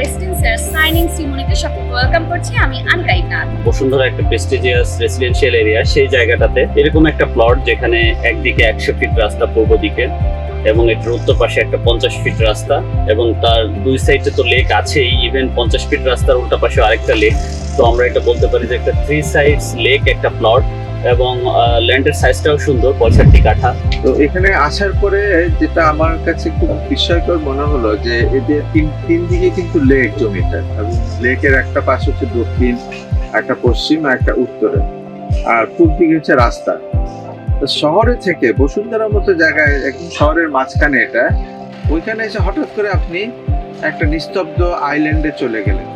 রেসিডেন্সের signing সিমোনিতে সবাইকে welcome করছি। আমি আনিকা ইবনাত। বসুন্ধরা একটা প্রেস্টিজিয়াস রেসিডেন্সিয়াল এরিয়া, সেই জায়গাটাতে এরকম একটা প্লট যেখানে একদিকে 100 ফিট রাস্তা পূর্ব দিকে এবং এটার উত্তর পাশে একটা 50 ফিট রাস্তা এবং তার দুই সাইডে তো লেক আছেই, ইভেন 50 ফিট রাস্তার উল্টা পাশে আরেকটা লেক। তো আমরা এটা বলতে পারি যে একটা 3 সাইডস লেক একটা প্লট এবং ল্যান্ডের সাইজটাও সুন্দর, 65 কাঠা। তো এখানে আসার পরে যেটা আমার কাছে খুব বিস্ময়কর মনে হলো যে এদের তিন দিকে কিন্তু লেক জমিটা, এবং লেকের একটা পাশ হচ্ছে দক্ষিণ, একটা পশ্চিম আর একটা উত্তরে, আর পূর্ব দিকে হচ্ছে রাস্তা। তো শহরে থেকে বসুন্ধরার মতো জায়গায়, একদম শহরের মাঝখানে এটা, ওইখানে এসে হঠাৎ করে আপনি একটা নিস্তব্ধ আইল্যান্ডে চলে গেলেন।